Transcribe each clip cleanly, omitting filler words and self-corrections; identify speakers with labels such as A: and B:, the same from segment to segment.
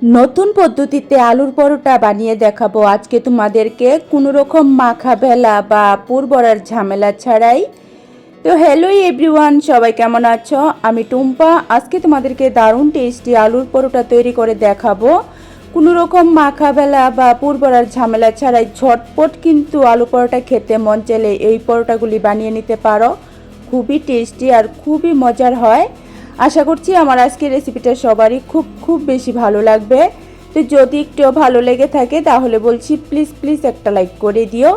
A: নতুন পদ্ধতিতে আলুর পরোটা বানিয়ে দেখাবো আজকে তোমাদেরকে, কোনো রকম মাখা ভেলা বা পুর ভরার ঝামেলা ছাড়াই। তো হ্যালো এভরিওয়ান, সবাই কেমন আছো? আমি টুম্পা। আজকে তোমাদেরকে দারুণ টেস্টি আলুর পরোটা তৈরি করে দেখাবো। কোনো রকম মাখা ভেলা বা পুর ভরার ঝামেলা ছাড়াই ঝটপট কিন্তু আলু পরোটা খেতে মন চাইলে এই পরোটাগুলি বানিয়ে নিতে পারো। খুবই টেস্টি আর খুবই মজার হয়। আশা করছি আমার আজকের রেসিপিটা সবারই খুব বেশি ভালো লাগবে। তো যদি একটু ভালো লেগে থাকে তাহলে বলছি প্লিজ একটা লাইক করে দিও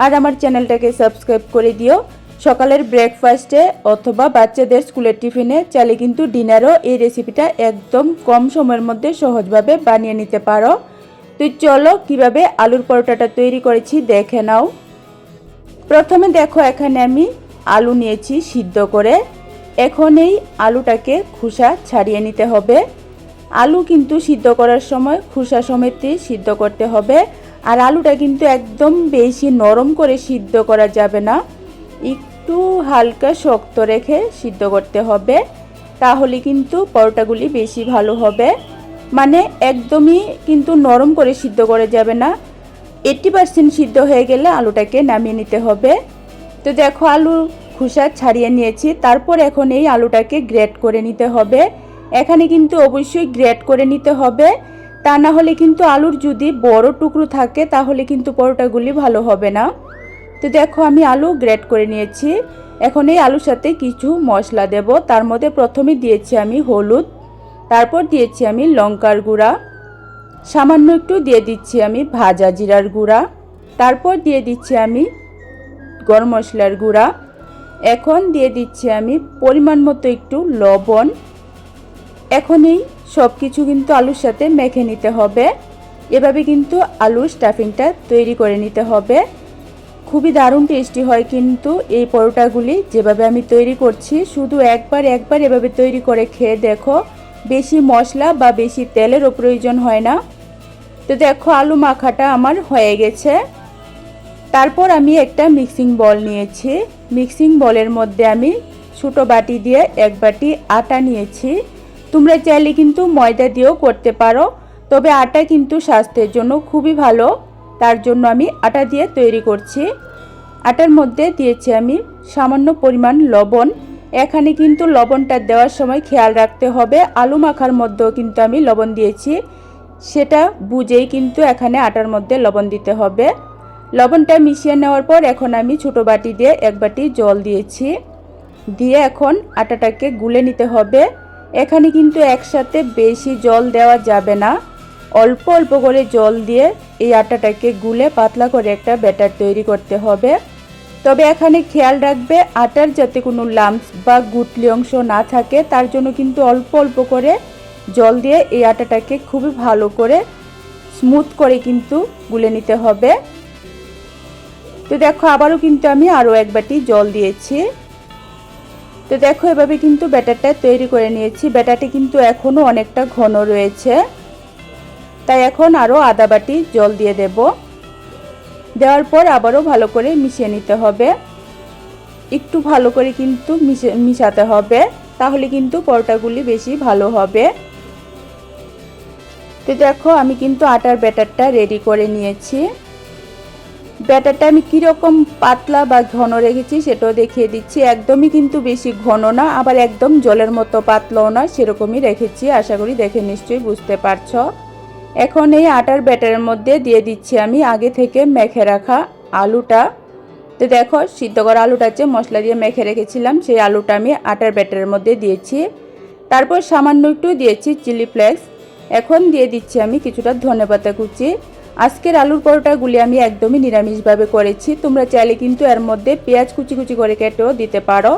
A: আর আমার চ্যানেলটাকে সাবস্ক্রাইব করে দিও। সকালের ব্রেকফাস্টে অথবা বাচ্চাদের স্কুলের টিফিনে চাইলে কিন্তু ডিনারও এই রেসিপিটা একদম কম সময়ের মধ্যে সহজভাবে বানিয়ে নিতে পারো। তো চলো কিভাবে আলুর পরোটাটা তৈরি করেছি দেখে নাও। প্রথমে দেখো এখানে আমি আলু নিয়েছি সিদ্ধ করে। এখন এই আলুটাকে খোসা ছাড়িয়ে নিতে হবে। আলু কিন্তু সিদ্ধ করার সময় খোসা সমেতই সিদ্ধ করতে হবে। আর আলুটা কিন্তু একদম বেশি নরম করে সিদ্ধ করা যাবে না, একটু হালকা শক্ত রেখে সিদ্ধ করতে হবে, তাহলে কিন্তু পরোটাগুলি বেশি ভালো হবে। মানে একদমই কিন্তু নরম করে সিদ্ধ করা যাবে না, 80% সিদ্ধ হয়ে গেলে আলুটাকে নামিয়ে নিতে হবে। তো দেখো আলু খোসা ছাড়িয়ে নিয়েছি। তারপর এখন এই আলুটাকে গ্রেট করে নিতে হবে। এখানে কিন্তু অবশ্যই গ্রেট করে নিতে হবে, তা না হলে কিন্তু আলুর যদি বড় টুকরো থাকে তাহলে কিন্তু পরোটাগুলি ভালো হবে না। তো দেখো আমি আলু গ্রেট করে নিয়েছি। এখন এই আলুর সাথে কিছু মশলা দেব। তার মধ্যে প্রথমে দিয়েছি আমি হলুদ, তারপর দিয়েছি আমি লঙ্কার গুঁড়া, সামান্য একটু দিয়ে দিচ্ছি আমি ভাজা জিরার গুঁড়া, তারপর দিয়ে দিচ্ছি আমি গরম মশলার গুঁড়া। এখন দিয়ে দিচ্ছি আমি পরিমাণ মতো একটু লবণ। এখন এই সব কিছু কিন্তু আলুর সাথে মেখে নিতে হবে। এভাবে কিন্তু আলুর স্টাফিংটা তৈরি করে নিতে হবে। খুবই দারুণ টেস্টি হয় কিন্তু এই পরোটাগুলি যেভাবে আমি তৈরি করছি। শুধু একবার এভাবে তৈরি করে খেয়ে দেখো, বেশি মশলা বা বেশি তেলেরও প্রয়োজন হয় না। তো দেখো আলু মাখাটা আমার হয়ে গেছে। তারপর আমি একটা মিক্সিং বল নিয়েছি। মিক্সিং বলের মধ্যে আমি ছোটো বাটি দিয়ে এক বাটি আটা নিয়েছি। তোমরা চাইলে কিন্তু ময়দা দিয়েও করতে পারো, তবে আটা কিন্তু স্বাস্থ্যের জন্য খুবই ভালো, তার জন্য আমি আটা দিয়ে তৈরি করছি। আটার মধ্যে দিয়েছি আমি সামান্য পরিমাণ লবণ। এখানে কিন্তু লবণটা দেওয়ার সময় খেয়াল রাখতে হবে, আলু মাখার মধ্যেও কিন্তু আমি লবণ দিয়েছি, সেটা বুঝেই কিন্তু এখানে আটার মধ্যে লবণ দিতে হবে। লবণটা মিশিয়ে নেওয়ার পর এখন আমি ছোটো বাটি দিয়ে এক বাটি জল দিয়েছি, দিয়ে এখন আটাটাকে গুলে নিতে হবে। এখানে কিন্তু একসাথে বেশি জল দেওয়া যাবে না, অল্প অল্প করে জল দিয়ে এই আটাটাকে গুলে পাতলা করে একটা ব্যাটার তৈরি করতে হবে। তবে এখানে খেয়াল রাখবে আটার যাতে কোনো লাম্পস বা গুটলি অংশ না থাকে, তার জন্য কিন্তু অল্প অল্প করে জল দিয়ে এই আটাটাকে খুবই ভালো করে স্মুথ করে কিন্তু গুলে নিতে হবে। তো দেখো আবারও কিন্তু আমি আরও এক বাটি জল দিয়েছি। তো দেখো এভাবে কিন্তু ব্যাটারটা তৈরি করে নিয়েছি। ব্যাটারটি কিন্তু এখনও অনেকটা ঘন রয়েছে, তাই এখন আরও আধা বাটি জল দিয়ে দেব। দেওয়ার পর আবারও ভালো করে মিশিয়ে নিতে হবে। একটু ভালো করে কিন্তু মিশাতে হবে, তাহলে কিন্তু পরোটাগুলি বেশি ভালো হবে। তো দেখো আমি কিন্তু আটার ব্যাটারটা রেডি করে নিয়েছি। ব্যাটারটা আমি কীরকম পাতলা বা ঘন রেখেছি সেটাও দেখিয়ে দিচ্ছি। একদমই কিন্তু বেশি ঘন না, আবার একদম জলের মতো পাতলাও না, সেরকমই রেখেছি। আশা করি দেখে নিশ্চয়ই বুঝতে পারছো। এখন এই আটার ব্যাটারের মধ্যে দিয়ে দিচ্ছি আমি আগে থেকে মেখে রাখা আলুটা। তো দেখো সিদ্ধ করা আলুটা যে মশলা দিয়ে মেখে রেখেছিলাম সেই আলুটা আমি আটার ব্যাটারের মধ্যে দিয়েছি। তারপর সামান্য একটু দিয়েছি চিলি ফ্লেক্স। এখন দিয়ে দিচ্ছি আমি কিছুটা ধনেপাতা কুচি। আজকের আলুর পরোটাগুলি আমি একদমই নিরামিষভাবে করেছি, তোমরা চাইলে কিন্তু এর মধ্যে পেঁয়াজ কুচি কুচি করে কেটেও দিতে পারো।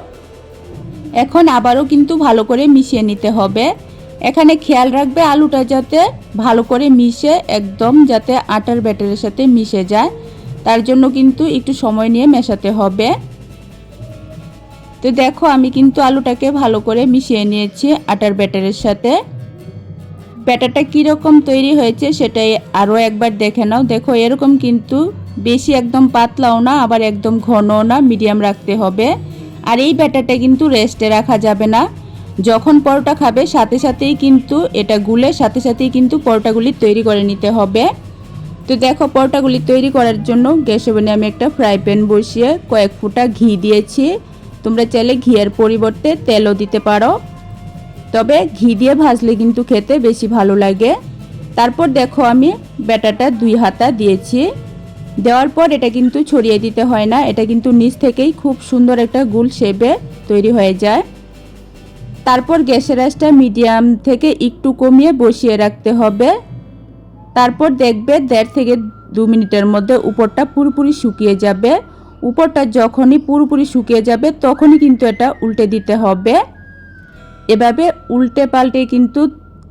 A: এখন আবারও কিন্তু ভালো করে মিশিয়ে নিতে হবে। এখানে খেয়াল রাখবে আলুটা যাতে ভালো করে মিশে একদম যাতে আটার ব্যাটারের সাথে মিশে যায়, তার জন্য কিন্তু একটু সময় নিয়ে মেশাতে হবে। তো দেখো আমি কিন্তু আলুটাকে ভালো করে মিশিয়ে নিয়েছি আটার ব্যাটারের সাথে। ব্যাটারটা কীরকম তৈরি হয়েছে সেটাই আরও একবার দেখে নাও। দেখো এরকম কিন্তু বেশি একদম পাতলাও না, আবার একদম ঘনও না, মিডিয়াম রাখতে হবে। আর এই ব্যাটারটা কিন্তু রেস্টে রাখা যাবে না, যখন পরোটা খাবে সাথে সাথেই কিন্তু এটা গুলে সাথে সাথেই কিন্তু পরোটাগুলি তৈরি করে নিতে হবে। তো দেখো পরোটাগুলি তৈরি করার জন্য গ্যাস ওভেনে আমি একটা ফ্রাই প্যান বসিয়ে কয়েক ফোঁটা ঘি দিয়েছি। তোমরা চাইলে ঘিয়ের পরিবর্তে তেলও দিতে পারো, তবে ঘি দিয়ে ভাজলে কিন্তু খেতে বেশি ভালো লাগে। তারপর দেখো আমি ব্যাটারটা 2 হাতা দিয়েছি। দেওয়ার পর এটা কিন্তু ছড়িয়ে দিতে হয় না, এটা কিন্তু নিচ থেকেই খুব সুন্দর একটা গোল শেপে তৈরি হয়ে যায়। তারপর গ্যাসের আঁচটা মিডিয়াম থেকে একটু কমিয়ে বসিয়ে রাখতে হবে। তারপর দেখবে 1.5 থেকে 2 মিনিটের মধ্যে উপরটা পুরোপুরি শুকিয়ে যাবে। উপরটা যখনই পুরোপুরি শুকিয়ে যাবে তখনই কিন্তু এটা উল্টে দিতে হবে। এভাবে উল্টে পাল্টে কিন্তু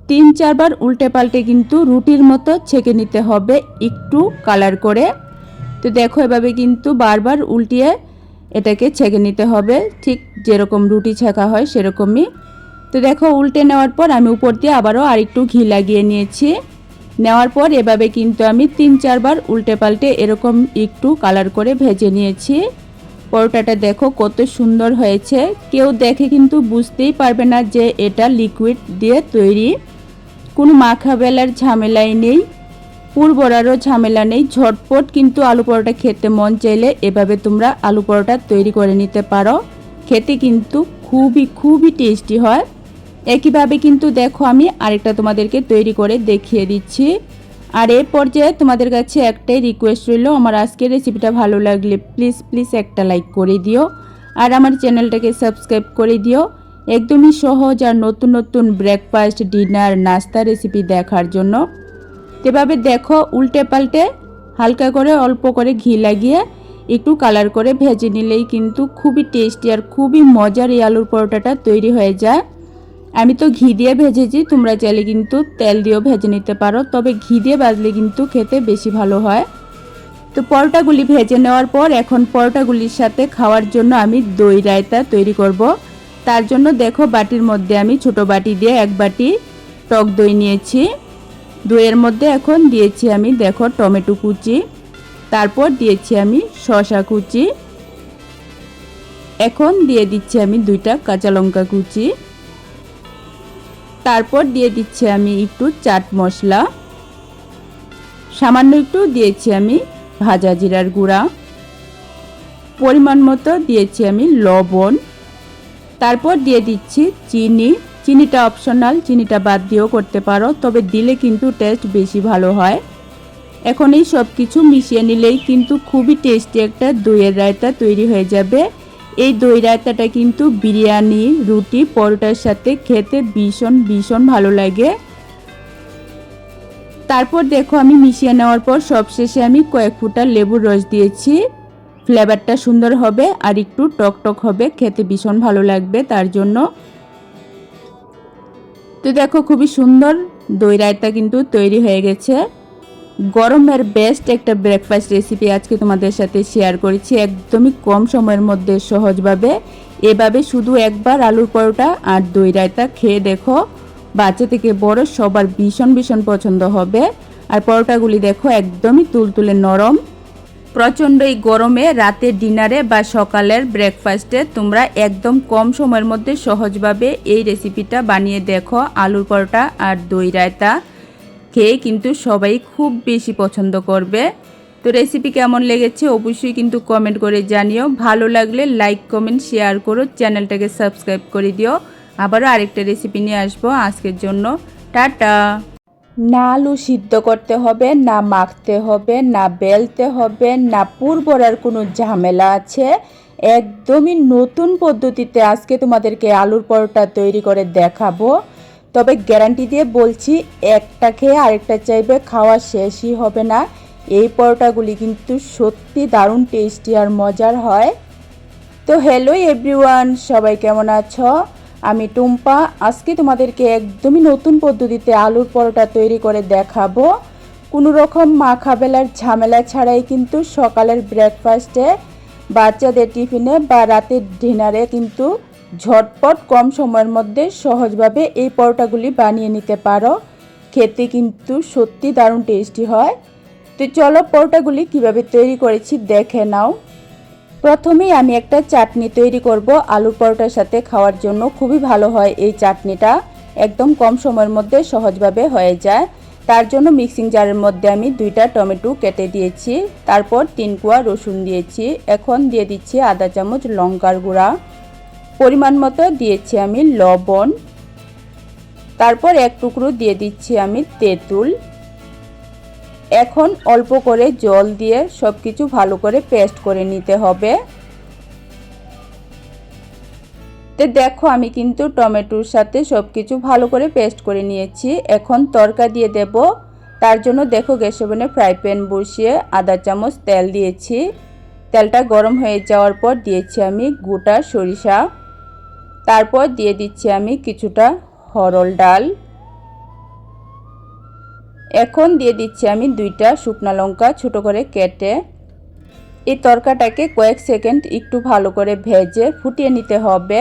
A: 3-4 বার উল্টে পাল্টে কিন্তু রুটির মতো ছেঁকে নিতে হবে একটু কালার করে। তো দেখো এভাবে কিন্তু বারবার উল্টিয়ে এটাকে ছেঁকে নিতে হবে, ঠিক যেরকম রুটি ছেঁকা হয় সেরকমই। তো দেখো উল্টে নেওয়ার পর আমি উপর দিয়ে আবারও আরেকটু ঘি লাগিয়ে নিয়েছি। নেওয়ার পর এভাবে কিন্তু আমি 3-4 বার উল্টে পাল্টে এরকম একটু কালার করে ভেজে নিয়েছি। পরোটাটা দেখো কত সুন্দর হয়েছে, কেউ দেখে কিন্তু বুঝতেই পারবে না যে এটা লিকুইড দিয়ে তৈরি। কোনো মাখা বেলার ঝামেলাই নেই, পুর ভরারও ঝামেলা নেই। ঝটপট কিন্তু আলু পরোটা খেতে মন চাইলে এভাবে তোমরা আলু পরোটা তৈরি করে নিতে পারো। খেতে কিন্তু খুবই টেস্টি হয়। একইভাবে কিন্তু দেখো আমি আরেকটা তোমাদেরকে তৈরি করে দেখিয়ে দিচ্ছি। আর এই পর্যায়ে তোমাদের কাছে একটাই রিকোয়েস্ট রইল, আমার আজকের রেসিপিটা ভালো লাগলে প্লিজ একটা লাইক করে দিও আর আমার চ্যানেলটাকে সাবস্ক্রাইব করে দিও একদমই সহজ আর নতুন ব্রেকফাস্ট, ডিনার, নাস্তা রেসিপি দেখার জন্য। এভাবে দেখো উল্টে পাল্টে হালকা করে অল্প করে ঘি লাগিয়ে একটু কালার করে ভেজে নিলেই কিন্তু খুবই টেস্টি আর খুবই মজার এই আলুর পরোটাটা তৈরি হয়ে যায়। আমি তো ঘি দিয়ে ভেজেছি, তোমরা চাইলে কিন্তু তেল দিয়েও ভেজে নিতে পারো, তবে ঘি দিয়ে ভাজলে কিন্তু খেতে বেশি ভালো হয়। তো পরোটাগুলি ভেজে নেওয়ার পর এখন পরোটাগুলির সাথে খাওয়ার জন্য আমি দই রায়তা তৈরি করব। তার জন্য দেখো বাটির মধ্যে আমি ছোট বাটি দিয়ে 1 বাটি টক দই নিয়েছি। দইয়ের মধ্যে এখন দিয়েছি আমি দেখো টমেটো কুচি, তারপর দিয়েছি আমি শসা কুচি, এখন দিয়ে দিচ্ছি আমি 2টা কাঁচা লঙ্কা কুচি, তারপর দিয়ে দিচ্ছি আমি একটু চাট মশলা, সামান্য একটু দিয়েছি আমি ভাজা জিরার গুঁড়া, পরিমাণ মতো দিয়েছি আমি লবণ, তারপর দিয়ে দিচ্ছি চিনি। চিনিটা অপশনাল, চিনিটা বাদ দিয়েও করতে পারো, তবে দিলে কিন্তু টেস্ট বেশি ভালো হয়। এখন এই সব কিছু মিশিয়ে নিলেই কিন্তু খুবই টেস্টি একটা দইয়ের রায়তা তৈরি হয়ে যাবে। এই দই রায়তাটা কিন্তু বিরিয়ানি, রুটি, পরোটার সাথে খেতে ভীষণ ভালো লাগে। তারপর দেখো আমি মিশিয়ে নেওয়ার পর সবশেষে আমি কয়েক ফোঁটা লেবুর রস দিয়েছি। ফ্লেভারটা সুন্দর হবে আর একটু টক হবে, খেতে ভীষণ ভালো লাগবে তার জন্য। তো দেখো খুবই সুন্দর দই রায়তা কিন্তু তৈরি হয়ে গেছে। গরমের বেস্ট একটা ব্রেকফাস্ট রেসিপি আজকে তোমাদের সাথে শেয়ার করেছি একদমই কম সময়ের মধ্যে সহজভাবে। এভাবে শুধু একবার আলুর পরোটা আর দই রায়তা খেয়ে দেখো, বাচ্চা থেকে বড় সবার ভীষণ পছন্দ হবে। আর পরোটাগুলি দেখো একদমই তুলতুলে নরম। প্রচণ্ড এই গরমে রাতের ডিনারে বা সকালের ব্রেকফাস্টে তোমরা একদম কম সময়ের মধ্যে সহজভাবে এই রেসিপিটা বানিয়ে দেখো। আলুর পরোটা আর দই রায়তা খেয়ে কিন্তু সবাই খুব বেশি পছন্দ করবে। তো রেসিপি কেমন লেগেছে অবশ্যই কিন্তু কমেন্ট করে জানিও। ভালো লাগলে লাইক, কমেন্ট, শেয়ার করো, চ্যানেলটাকে সাবস্ক্রাইব করে দিও। আবারও আরেকটা রেসিপি নিয়ে আসবো। আজকের জন্য টাটা। না আলু সিদ্ধ করতে হবে, না মাখতে হবে, না বেলতে হবে, না পুর ভরার কোনো ঝামেলা আছে। একদমই নতুন পদ্ধতিতে আজকে তোমাদেরকে আলুর পরোটা তৈরি করে দেখাবো। তবে গ্যারান্টি দিয়ে বলছি, একটা খেয়ে আরেকটা চাইবে, খাওয়া শেষই হবে না। এই পরোটাগুলি কিন্তু সত্যি দারুণ টেস্টি আর মজার হয়। তো হ্যালো এভরিওয়ান, সবাই কেমন আছো? আমি টুম্পা। আজকে তোমাদেরকে একদমই নতুন পদ্ধতিতে আলুর পরোটা তৈরি করে দেখাবো। কোনো রকম মাখা বেলার ঝামেলা ছাড়াই কিন্তু সকালের ব্রেকফাস্টে, বাচ্চাদের টিফিনে বা রাতের ডিনারে কিন্তু ঝটপট কম সময়ের মধ্যে সহজভাবে এই পরোটাগুলি বানিয়ে নিতে পারো। খেতে কিন্তু সত্যি দারুণ টেস্টি হয়। তো চলো পরোটাগুলি কিভাবে তৈরি করেছি দেখে নাও। প্রথমেই আমি একটা চাটনি তৈরি করব আলুর পরোটার সাথে খাওয়ার জন্য। খুবই ভালো হয় এই চাটনিটা, একদম কম সময়ের মধ্যে সহজভাবে হয়ে যায়। তার জন্য মিক্সিং জারের মধ্যে আমি 2টা টমেটো কেটে দিয়েছি, তারপর 3 কোয়া রসুন দিয়েছি। এখন দিয়ে দিচ্ছি আধা চামচ লঙ্কার গুঁড়া, পরিমাণ মতো দিয়েছি আমি লবণ, তারপর এক টুকরো দিয়ে দিচ্ছি আমি তেঁতুল। এখন অল্প করে জল দিয়ে সব কিছু ভালো করে পেস্ট করে নিতে হবে। তো দেখো আমি কিন্তু টমেটোর সাথে সব কিছু ভালো করে পেস্ট করে নিয়েছি। এখন তড়কা দিয়ে দেব। তার জন্য দেখো গ্যাস ওভেনে ফ্রাই প্যান বসিয়ে আধা চামচ তেল দিয়েছি। তেলটা গরম হয়ে যাওয়ার পর দিয়েছি আমি গোটা সরিষা, তারপর দিয়ে দিচ্ছি আমি কিছুটা হরল ডাল। এখন দিয়ে দিচ্ছি আমি 2টা শুকনো লঙ্কা ছোট করে কেটে। এই তরকাটাকে কয়েক সেকেন্ড একটু ভালো করে ভেজে ফুটিয়ে নিতে হবে।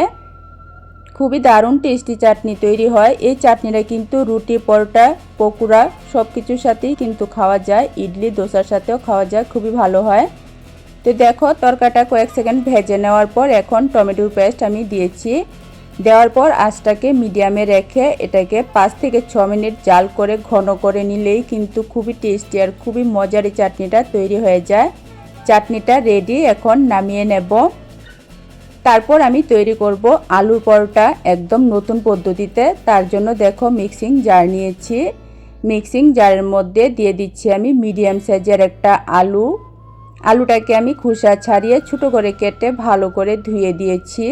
A: খুবই দারুণ টেস্টি চাটনি তৈরি হয়। এই চাটনিটা কিন্তু রুটি, পরোটা, পকোড়া সব কিছুর সাথেই কিন্তু খাওয়া যায়, ইডলি দোসার সাথেও খাওয়া যায়, খুবই ভালো হয়। তো দেখো তরকাটা কয়েক সেকেন্ড ভেজে নেওয়ার পর এখন টমেটোর পেস্ট আমি দিয়েছি। দেওয়ার পর আঁচটাকে মিডিয়ামে রেখে এটাকে 5 থেকে 6 মিনিট জাল করে ঘন করে নিলেই কিন্তু খুবই টেস্টি আর খুবই মজার এই চাটনিটা তৈরি হয়ে যায়। চাটনিটা রেডি, এখন নামিয়ে নেব। তারপর আমি তৈরি করব আলুর পরোটা একদম নতুন পদ্ধতিতে। তার জন্য দেখো মিক্সিং জার নিয়েছি। মিক্সিং জারের মধ্যে দিয়ে দিচ্ছি আমি মিডিয়াম সাইজের একটা আলু। আলুটাকে আমি খোসা ছাড়িয়ে ছোট করে কেটে ভালো করে ধুয়ে দিয়েছি।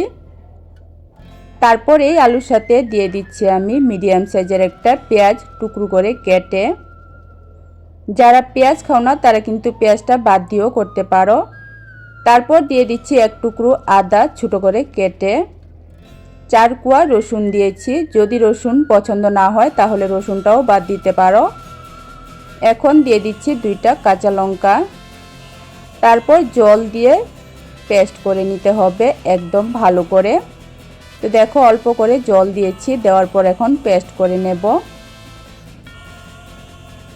A: তারপর এই আলুর সাথে দিয়ে দিচ্ছি আমি মিডিয়াম সাইজের একটা পেঁয়াজ টুকরো করে কেটে। যারা পেঁয়াজ খাও না তারা কিন্তু পেঁয়াজটা বাদ দিয়েও করতে পারো। তারপর দিয়ে দিচ্ছি এক টুকরো আদা ছোট করে কেটে। 4 কোয়া রসুন দিয়েছি, যদি রসুন পছন্দ না হয় তাহলে রসুনটাও বাদ দিতে পারো। এখন দিয়ে দিচ্ছি 2টা কাঁচা লঙ্কা। তারপর জল দিয়ে পেস্ট করে নিতে হবে একদম ভালো করে। তো দেখো অল্প করে জল দিয়েছি, দেওয়ার পর এখন পেস্ট করে নেব।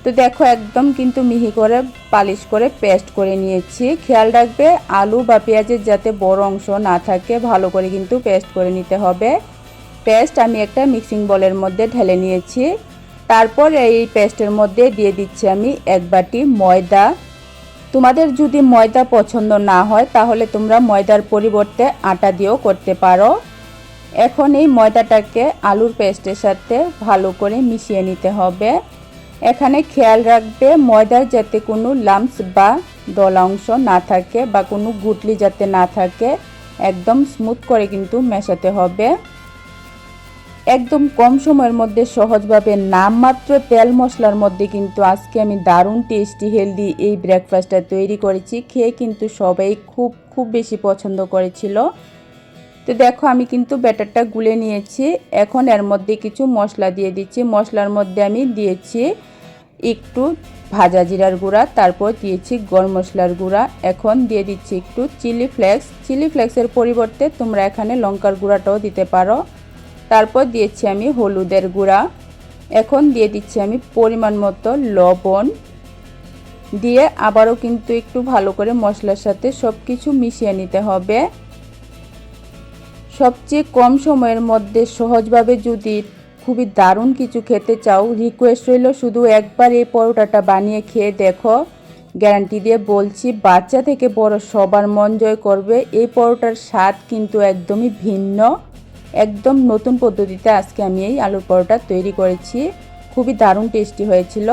A: তো দেখো একদম কিন্তু মিহি করে পালিশ করে পেস্ট করে নিয়েছি। খেয়াল রাখবে আলু বা পেঁয়াজের যাতে বড় অংশ না থাকে, ভালো করে কিন্তু পেস্ট করে নিতে হবে। পেস্ট আমি একটা মিক্সিং বোলের মধ্যে ঢেলে নিয়েছি। তারপর এই পেস্টের মধ্যে দিয়ে দিচ্ছি আমি 1 বাটি ময়দা। তোমাদের যদি ময়দা পছন্দ না হয় তাহলে তোমরা ময়দার পরিবর্তে আটা দিয়েও করতে পারো। এখন এই ময়দাটাকে আলুর পেস্টের সাথে ভালো করে মিশিয়ে নিতে হবে। এখানে খেয়াল রাখবে ময়দার যাতে কোনো লাম্পস বা দলা অংশ না থাকে বা কোনো গুটলি যাতে না থাকে, একদম স্মুথ করে কিন্তু মেশাতে হবে। একদম কম সময়ের মধ্যে সহজভাবে নামমাত্র তেল মশলার মধ্যে কিন্তু আজকে আমি দারুণ টেস্টি হেলদি এই ব্রেকফাস্টটা তৈরি করেছি। খেয়ে কিন্তু সবাই খুব বেশি পছন্দ করেছিল। তো দেখো আমি কিন্তু ব্যাটারটা গুলে নিয়েছি। এখন এর মধ্যে কিছু মশলা দিয়ে দিচ্ছি। মশলার মধ্যে আমি দিয়েছি একটু ভাজা জিরার গুঁড়া, তারপর দিয়েছি গরম মশলার গুঁড়া। এখন দিয়ে দিচ্ছি একটু চিলি ফ্লেক্স। চিলি ফ্লেক্সের পরিবর্তে তোমরা এখানে লঙ্কার গুঁড়াটাও দিতে পারো। তারপর দিয়েছি আমি হলুদের গুঁড়া। এখন দিয়ে দিচ্ছি আমি পরিমাণ মতো লবণ। দিয়ে আবারও কিন্তু একটু ভালো করে মশলার সাথে সব কিছু মিশিয়ে নিতে হবে। সবচেয়ে কম সময়ের মধ্যে সহজভাবে যদি খুবই দারুণ কিছু খেতে চাও, রিকোয়েস্ট রইল শুধু একবার এই পরোটাটা বানিয়ে খেয়ে দেখো। গ্যারান্টি দিয়ে বলছি বাচ্চা থেকে বড় সবার মন জয় করবে। এই পরোটার স্বাদ কিন্তু একদমই ভিন্ন, একদম নতুন পদ্ধতিতে আজকে আমি এই আলুর পরোটা তৈরি করেছি। খুবই দারুণ টেস্টি হয়েছিল।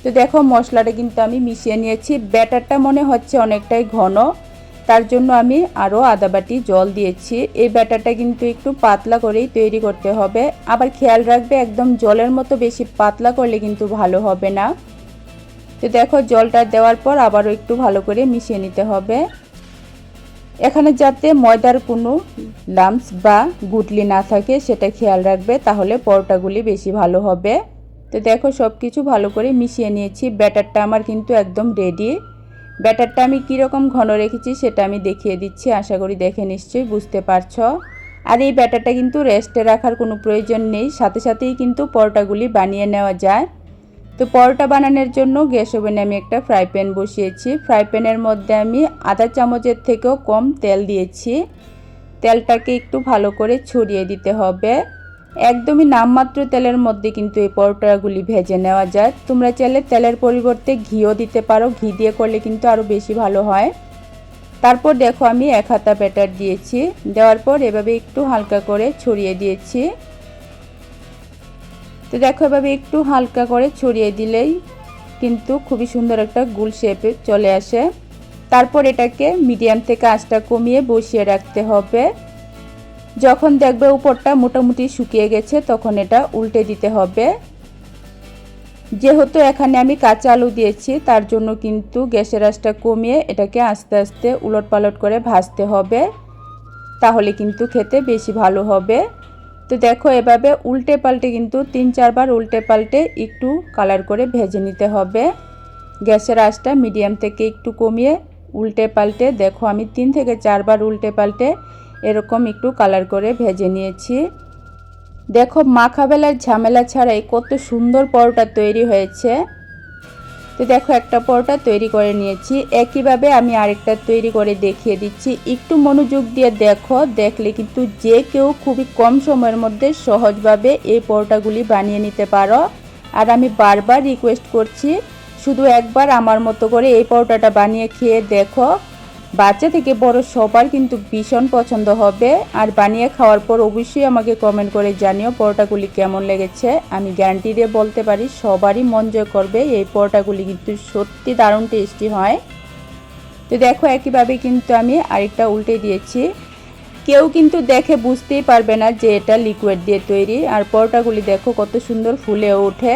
A: তো দেখো মশলাটা কিন্তু আমি মিশিয়ে নিয়েছি। ব্যাটারটা মনে হচ্ছে অনেকটাই ঘন, তার জন্য আমি আরও আধা বাটি জল দিয়েছি। এই ব্যাটারটা কিন্তু একটু পাতলা করেই তৈরি করতে হবে। আবার খেয়াল রাখবে একদম জলের মতো বেশি পাতলা করলে কিন্তু ভালো হবে না। তো দেখো জলটা দেওয়ার পর আবারও একটু ভালো করে মিশিয়ে নিতে হবে। এখানে যাতে ময়দার কোনো লাম্পস বা গুটলি না থাকে সেটা খেয়াল রাখবে, তাহলে পরোটাগুলি বেশি ভালো হবে। তো দেখো সব কিছু ভালো করে মিশিয়ে নিয়েছি। ব্যাটারটা আমার কিন্তু একদম রেডি। ব্যাটারটা আমি কীরকম ঘন রেখেছি সেটা আমি দেখিয়ে দিচ্ছি, আশা করি দেখে নিশ্চয়ই বুঝতে পারছো। আর এই ব্যাটারটা কিন্তু রেস্টে রাখার কোনো প্রয়োজন নেই, সাথে সাথেই কিন্তু পরোটাগুলি বানিয়ে নেওয়া যায়। তো পরোটা বানানোর জন্য গ্যাস ওভেনে আমি একটা ফ্রাই প্যান বসিয়েছি। ফ্রাই প্যানের মধ্যে আমি আধা চামচের থেকেও কম তেল দিয়েছি। তেলটাকে একটু ভালো করে ছড়িয়ে দিতে হবে। একদমই নামমাত্র তেলের মধ্যে কিন্তু এই পরোটাগুলি ভেজে নেওয়া যায়। তোমরা চাইলে তেলের পরিবর্তে ঘিও দিতে পারো, ঘি দিয়ে করলে কিন্তু আরও বেশি ভালো হয়। তারপর দেখো আমি 1 হাতা ব্যাটার দিয়েছি, দেওয়ার পর এভাবে একটু হালকা করে ছড়িয়ে দিয়েছি। তো দেখো এভাবে একটু হালকা করে ছড়িয়ে দিলেই কিন্তু খুবই সুন্দর একটা গোল শেপে চলে আসে। তারপর এটাকে মিডিয়াম থেকে আঁচটা কমিয়ে বসিয়ে রাখতে হবে। যখন দেখবে উপরটা মোটামুটি শুকিয়ে গেছে তখন এটা উল্টে দিতে হবে। যেহেতু এখানে আমি কাঁচা আলু দিয়েছি তার জন্য কিন্তু গ্যাসের আঁচটা কমিয়ে এটাকে আস্তে আস্তে উলটপালট করে ভাজতে হবে, তাহলে কিন্তু খেতে বেশি ভালো হবে। তো দেখো এভাবে উল্টে পাল্টে কিন্তু 3-4 বার উল্টে পাল্টে একটু কালার করে ভেজে নিতে হবে। গ্যাসের আঁচটা মিডিয়াম থেকে একটু কমিয়ে উল্টে পাল্টে দেখো আমি 3 থেকে 4 বার উল্টে পাল্টে এরকম একটু কালার করে ভেজে নিয়েছি। দেখো মাখা বেলার ঝামেলা ছাড়াই কত সুন্দর পরোটা তৈরি হয়েছে। তো দেখো একটা পরোটা তৈরি করে নিয়েছি, একইভাবে আমি আরেকটা তৈরি করে দেখিয়ে দিচ্ছি। একটু মনোযোগ দিয়ে দেখো, দেখলে কিন্তু যে কেউ খুবই কম সময়ের মধ্যে সহজভাবে এই পরোটাগুলি বানিয়ে নিতে পারো। আর আমি বারবার রিকোয়েস্ট করছি শুধু একবার আমার মতো করে এই পরোটাটা বানিয়ে খেয়ে দেখো, বাচ্চা থেকে বড় সবার কিন্তু ভীষণ পছন্দ হবে। আর বানিয়ে খাওয়ার পর অবশ্যই আমাকে কমেন্ট করে জানিও পরোটাগুলি কেমন লেগেছে। আমি গ্যারান্টি দিয়ে বলতে পারি সবারই মন জয় করবে। এই পরোটাগুলি কিন্তু সত্যি দারুণ টেস্টি হয়। তো দেখো একইভাবে কিন্তু আমি আরেকটা উল্টে দিয়েছি। কেউ কিন্তু দেখে বুঝতেই পারবে না যে এটা লিকুইড দিয়ে তৈরি। আর পরোটাগুলি দেখো কত সুন্দর ফুলে ওঠে।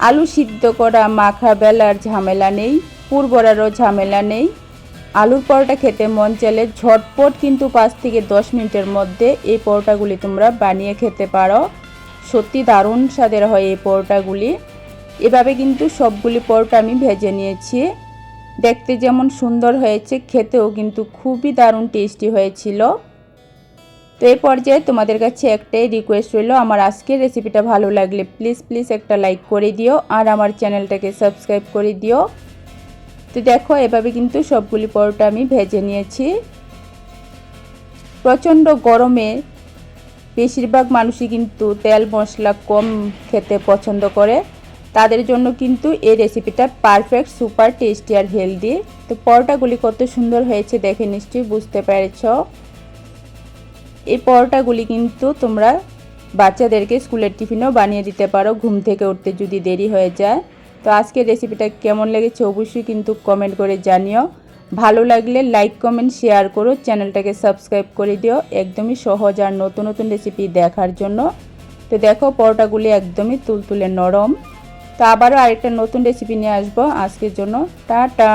A: আলু সিদ্ধ করা, মাখা বেলার ঝামেলা নেই, পুর বড়ারও ঝামেলা নেই। আলুর পরোটা খেতে মন চাইলে ঝটপট কিন্তু 5 থেকে 10 মিনিটের মধ্যে এই পরোটাগুলি তোমরা বানিয়ে খেতে পারো। সত্যি দারুণ স্বাদের হয় এই পরোটাগুলি। এভাবে কিন্তু সবগুলি পরোটা আমি ভেজে নিয়েছি। দেখতে যেমন সুন্দর হয়েছে, খেতেও কিন্তু খুবই দারুণ টেস্টি হয়েছিল। তো এই পর্যায়ে তোমাদের কাছে একটাই রিকোয়েস্ট রইল, আমার আজকের রেসিপিটা ভালো লাগলে প্লিজ একটা লাইক করে দিও আর আমার চ্যানেলটাকে সাবস্ক্রাইব করে দিও। তো দেখো এভাবে কিন্তু সবগুলি পরোটা আমি ভেজে নিয়েছি। প্রচণ্ড গরমে বেশিরভাগ মানুষই কিন্তু তেল মশলা কম খেতে পছন্দ করে, তাদের জন্য কিন্তু এই রেসিপিটা পারফেক্ট, সুপার টেস্টি আর হেলদি। তো পরোটাগুলি কত সুন্দর হয়েছে দেখে নিশ্চয়ই বুঝতে পেরেছ। এই পরোটাগুলি কিন্তু তোমরা বাচ্চাদেরকে স্কুলের টিফিনেও বানিয়ে দিতে পারো ঘুম থেকে উঠতে যদি দেরি হয়ে যায়। তো আজকের রেসিপিটা কেমন লেগেছে অবশ্যই কিন্তু কমেন্ট করে জানিও। ভালো লাগলে লাইক কমেন্ট শেয়ার করো, চ্যানেলটাকে সাবস্ক্রাইব করে দিও একদমই সহজ আর নতুন নতুন রেসিপি দেখার জন্য। তো দেখো পরোটাগুলি একদমই তুলতুলে নরম। তো আবারও আরেকটা নতুন রেসিপি নিয়ে আসবো। আজকের জন্য টাটা।